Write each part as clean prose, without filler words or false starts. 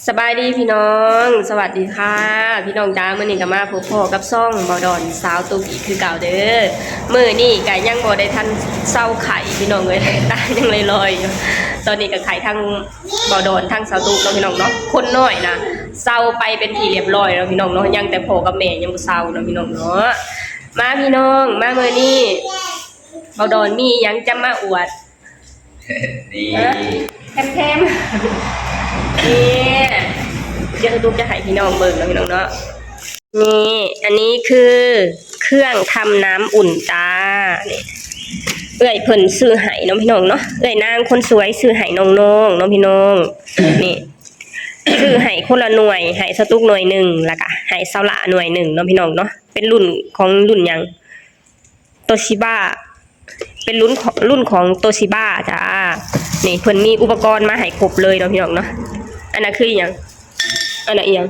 สบายดีพี่น้องสวัสดีค่ะพี่น้องจ้ามื้อนี้ก็มาพบพ่อกับซ่องบอดอนสาวตุกอีกคือเก่าเด้อมื้อนี้ก็ยังบ่ได้ทันเศร้าไข่พี่น้องเอ้ยตายังลอยๆอยู่ตอนนี้ก็ไข่ทั้งบอดอนทั้งสาวตุกเนาะพี่น้องเนาะคนน้อยนะเศร้าไปเป็นที่เรียบร้อยแล้วพี่น้องเนาะยังแต่พ่อกับแม่ยังบ่เศร้าเนาะพี่น้องเนาะมาพี่น้องมามื้อนี้บอดอนมีหยังจะมาอวดนี่แถมนี่เดี๋ยวตุ๊กจะให้พี่น้องเบิ่งแล้วพี่น้องเนาะนี่อันนี้คือเครื่องทำน้ำอุ่นจ้านี่เอ้ยเพิ่นซื้อให้น้องพี่น้องเนาะเอ้ยนางคนสวยซื้อให้น้องๆน้องพี่น้องนี่ซื้อให้คนละหน่วยให้สตุ๊กหน่วยหนึ่งแล้วก็ให้เซาละหน่วยหนึ่งน้องพี่น้องเนาะเป็นรุ่นของรุ่นหยังโตชิบะเป็นรุ่นของโตชิบะจ้านี่เพิ่นมีอุปกรณ์มาให้ครบเลยเนาะพี่น้องเนาะอันนั้นคือหยังอันนั้นอีหยัง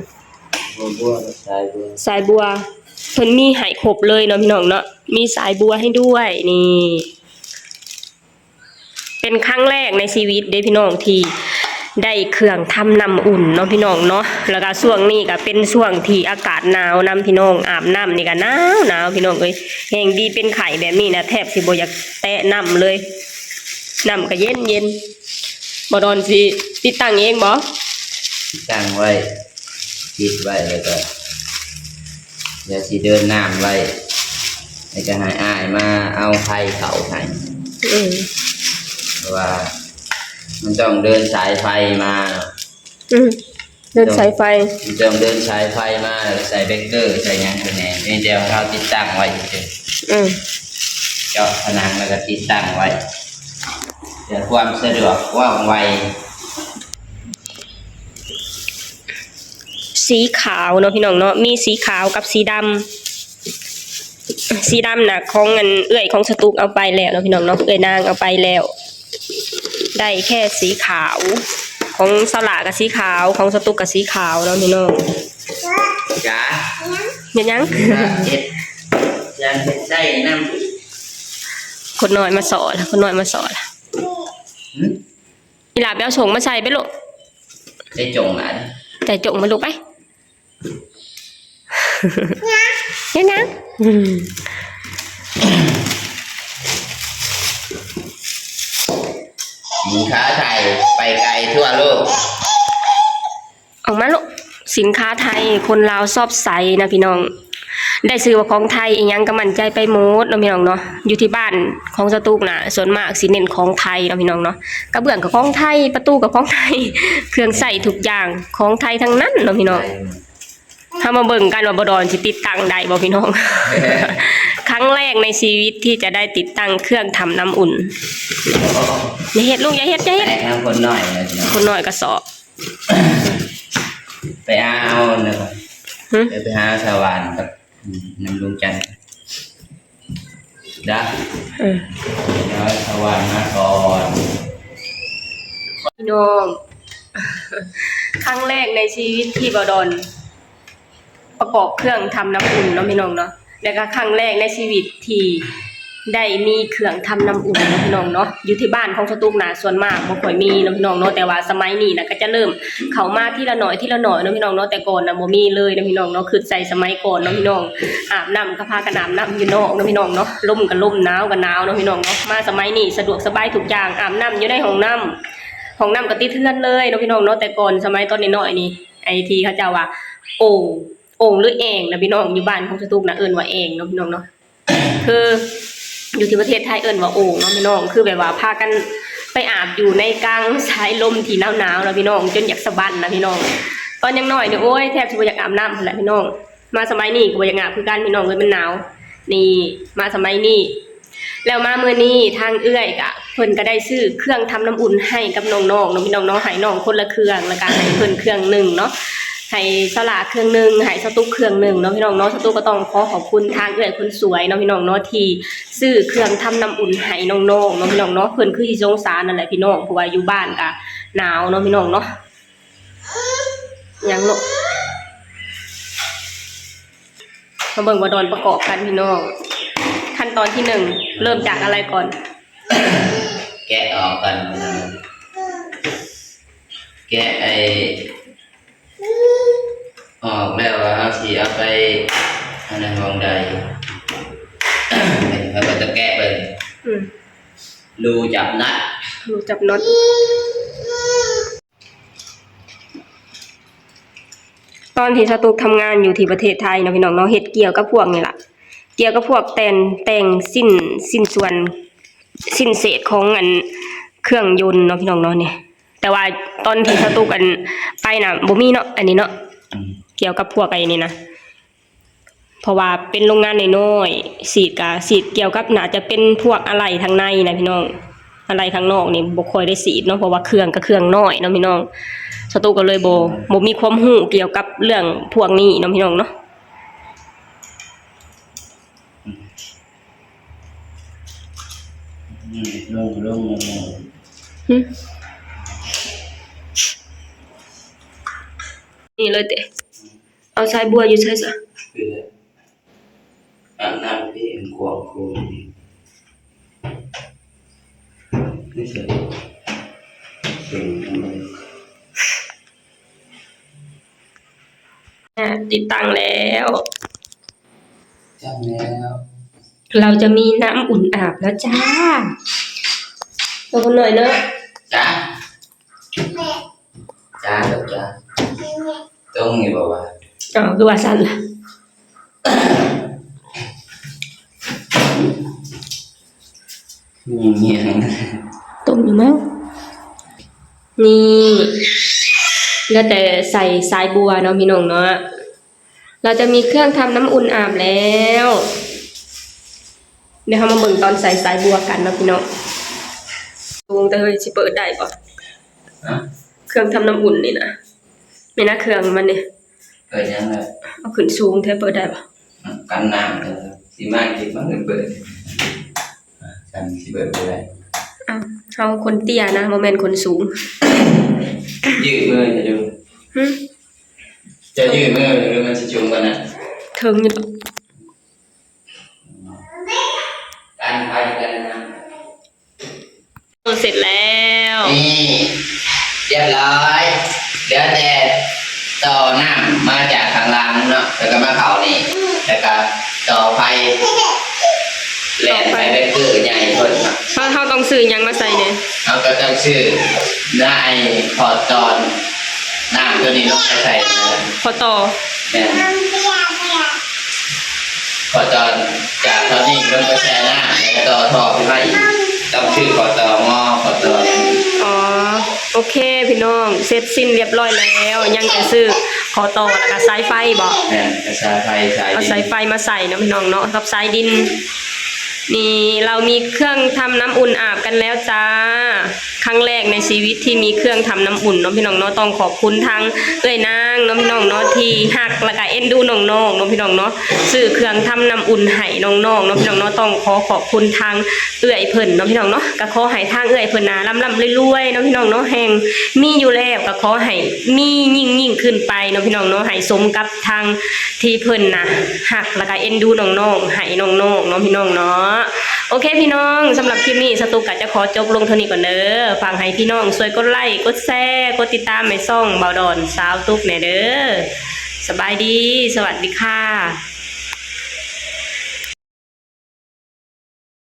บัวสายบัวเพิ่นมีให้ครบเลยเนาะพี่น้องเนาะมีสายบัวให้ด้วยนี่เป็นครั้งแรกในชีวิตเด้พี่น้องที่ได้เครื่องทำน้ำอุ่นเนาะพี่น้องเนาะแล้วก็ช่วงนี้ก็เป็นช่วงที่อากาศหนาวนำพี่น้องอาบน้ำนี่ก็หนาวพี่น้องเอ้ยแห่งดีเป็นไข่แบบนี้นะแทบสิบ่อยากแตะน้ำเลยน้ำก็เย็นบ่ดอนสิติดตั้งเองบ่ตั้งไว้ปิดไว้แล้วก็เดี๋ยวสิเดินน้ำไว้แล้วก็ให้อ้ายมาเอาไข่เขาให้เพราะว่ามันต้องเดินสายไฟมาเดินสายไฟต้องเดินสายไฟมาใส่เบเกอร์ใส่หยังแน่นี่เดี๋ยวเราติดตั้งไว้เฉยเจาะผนังแล้วก็ติดตั้งไว้เดี๋ยวความสะดวกว่องไวสีขาวเนาะพี่น้องเนาะมีสีขาวกับสีดำน่ะของเงินเอื้อยของสตุกเอาไปแล้วเนาะพี่น้องเนาะเอื้อยนางเอาไปแล้วได้แค่สีขาวของสละกับสีขาวของสตุกกับสีขาวเนาะพี่น้องจ้ายังเฮ็ดยังเฮ็ดได้น้ำคนน้อยมาสอนอีหลาไปเอาส่งมาใส่ไปลูกได้จงหลานแต่จงมาลูกไปยังสินค้าไทยไปไกลทั่วโลกออกมาลูกสินค้าไทยคนลาวชอบใส่นะพี่น้องได้ซื้อว่าของไทยอีหยังก็มั่นใจไปหมดเนาะพี่น้องเนาะอยู่ที่บ้านของสตุกน่ะส่วนมากสิเน้นของไทยเนาะพี่น้องเนาะกระเบื้องกับของไทยประตูกับของไทยเครื่องใส่ทุกอย่างของไทยทั้งนั้นเนาะพี่น้องถ้ามาเบิ่งกันว่าบดอนสิติดตั้งได้บ่พี่น้อง ครั้งแรกในชีวิตที่จะได้ติดตั้งเครื่องทำน้ำอุ่นอย่าเฮ็ดลูกอย่าเฮ็ดคนหน่อยคนหน่อยก็สอบไปเอานะครับไปหาสวรรค์กับน้ำดวงจันทร์ได้แล้วสวรรค์มาก่อนพี่น้องครั้งแรกในชีวิตที่บดอนประกอบเครื่องทำน้ำอุ่นเนาะพี่น้องเนาะแล้วก็ครั้งแรกในชีวิตที่ได้มีเครื่องทำน้ำอุ่นเนาะพี่น้องเนาะอยู่ที่บ้านของสตุกนะส่วนมากบ่ค่อยมีเนาะพี่น้องเนาะแต่ว่าสมัยนี้นะก็จะเริ่มเข้ามาทีละหน่อยเนาะพี่น้องเนาะแต่ก่อนนะบ่มีเลยเนาะพี่น้องเนาะคือใส่สมัยก่อนเนาะพี่น้องอาบน้ำก็พากันอาบน้ำอยู่นอกเนาะพี่น้องเนาะลมก็ลมหนาวก็หนาวเนาะพี่น้องเนาะมาสมัยนี้สะดวกสบายทุกอย่างอาบน้ำอยู่ในห้องน้ำก็ติดเทือนเลยเนาะพี่น้องเนาะแต่ก่อนสมัยตอนน้อยๆนี่ไอ้ที่เขาเจ้าว่าโอ่งหรือเองนะพี่น้องอยู่บ้านของสตุกนะเอิ้นว่าเองเนาะพี่น้องเนาะคืออยู่ที่ประเทศไทยเอิ้นว่าโอ่งเนาะพี่น้องคือแบบว่าพากันไปอาบอยู่ในกลางสายลมที่หนาวๆนะพี่น้องจนอยากสะบัดนะพี่น้องตอนยังน้อยเนี่ยโอ้ยแทบจะบ่อยากอาบน้ำแหละพี่น้องมาสมัยนี้ก็บ่อยากอาบคือกันพี่น้องเลยมันหนาวนี่มาสมัยนี้แล้วมาเมื่อนี้ทางเอื้อยก็เพิ่นก็ได้ซื้อเครื่องทำน้ำอุ่นให้กับน้องๆเนาะพี่น้องเนาะให้น้องคนละเครื่องแล้วก็ให้เพิ่นเครื่องนึงเนาะให้สลาเครื่องนึงให้สตุกเครื่องนึงเนาะพี่น้องเนาะสตุกก็ต้องขอบคุณทางเอื้อยคนสวยเนาะพี่น้องเนาะที่ซื้อเครื่องทำน้ำอุ่นให้น้องๆเนาะพี่น้องเนาะเพิ่นคือสิสงสารนั่นแหละพี่น้องเพราะว่าอยู่บ้านก็หนาวเนาะพี่น้องเนาะยังลูกมาเบิ่งว่าดอนประกอบกันพี่น้องขั้นตอนที่1เริ่มจากอะไรก่อนแกะออกกันแกะไอ้ เอาไปอันนั้นมองใดแล้วก็จะแกะเป็น อืม รูจับนัด รู้จับน็อตตอนที่สตุกทำงานอยู่ที่ประเทศไทยเนาะพี่น้องเนาะเฮ็ดเกี่ยวกับพวกนี่ล่ะเกี่ยวกับพวกแต่งสิ้นส่วนสิ้นเศษของอันเครื่องยนต์เนาะพี่น้องเนาะนี่แต่ว่าตอนที่สตุกกันไปน่ะบ่มีเนาะอันนี้เนาะเกี่ยวกับพวกไอ้นี่นะเพราะว่าเป็นโรงงานน้อยๆสีดเกี่ยวกับน่าจะเป็นพวกอะไหล่ทางในนะพี่น้องอะไรทางนอกนี่บ่ค่อยได้สีดเนาะเพราะว่าเครื่องก็เครื่องน้อยเนาะพี่น้องสตูก็เลยบ่มีความรู้เกี่ยวกับเรื่องพวกนี้เนาะพี่น้องเนาะลง นี่เลยเตะเอาสายบัวอยู่ใช่ซะ คืออาบน้ำที่เห็นขวางคูนี่เสร็จส่งทำไม ติดตั้งแล้ว จำแล้ว เราจะมีน้ำอุ่นอาบแล้วจ้าตัวคนหน่อยเนอะ จ้ากับจ้าตรงนี้บอกว่า อ๋อคือว่าสั้นล่ะ เงียง ต้มอยู่มั้งนี่แล้วแต่ใส่สายบัวเนาะพี่น้องเนาะเราจะมีเครื่องทำน้ำอุ่นอาบแล้วเดี๋ยวเรามาเบิ่งตอนใส่สายบัวกันเนาะพี่น้องวงแต่เฮ้ยสิเปิดได้ปะ ฮะ เครื่องทำน้ำอุ่นนี่นะไม่น่าเครื่องมันนี่ เปิดยังไง เอาขึ้นสูงแท้เปิดได้ปะ กันน้ำสีมากจิตมันเปิดกันสีเปิดไปเลย อ้าวเอาคนเตี้ยนะโมเมนต์คนสูง ยืดมือจะดู หึ จะยืดมือหรือมันจะจุ่มกันนะ เทิงอยู่ การไปกันนะ เสร็จแล้ว นี่เรียบร้อยเดี๋ยวแต่ต่อน้ำมาจากข้างล่างเนาะแล้วก็มาเข่านี่แล้วก็ต่อไฟแหลมไปเป็นเกลือใหญ่คนนะ เขาต้องซื้อหยังมาใส่เนี่ย เขาก็ต้องชื่อได้พอตอนน้ำตัวนี้ลงไปใส่นะ พอต่อ เนี่ยพอตอนจากตอนนี้ลงไปแช่น้ำแล้วก็ต่อท่อขึ้นมาอีกต้องชื่อพอตองอพอตอน อ๋อโอเคพี่น้องเสร็จสิ้นเรียบร้อยแล้วยังจะซื้อขอต่อแล้วก็สายไฟบอก เนี่ยกระชายไฟสาย เอา ดิน สายไฟมาใส่เนาะพี่น้องเนาะกับสายดินนี่เรามีเครื่องทำน้ำอุ่นอาบกันแล้วจ้าครั้งแรกในชีวิตที่มีเครื่องทำน้ำอุ่นเนาะพี่น้องเนาะต้องขอบคุณทางเอ้ยนางเนาะพี่น้องเนาะที่ฮักและก็เอ็นดูน้องๆเนาะพี่น้องเนาะซื้อเครื่องทำน้ำอุ่นให้น้องๆเนาะพี่น้องเนาะต้องขอบคุณทางเอ้ยเพิ่นเนาะพี่น้องเนาะก็ขอให้ทางเอ้ยเพิ่นนะร่ำๆรวยๆเนาะพี่น้องเนาะแฮงมีอยู่แล้วก็ขอให้มียิ่งขึ้นไปเนาะพี่น้องเนาะให้สมกับทางที่เพิ่นนะฮักและก็เอ็นดูน้องๆให้น้องๆเนาะพี่น้องเนาะโอเคพี่น้องสำหรับคลิปนี้สตุกกะจะขอจบลงเท่านี้ก่อนเด้อฝากให้พี่น้องช่วยกดไลค์กดแชร์กดติดตามให้ช่องเบาดอนสาวตุ๊กแหน่เด้อสบายดีสวัสดีค่ะ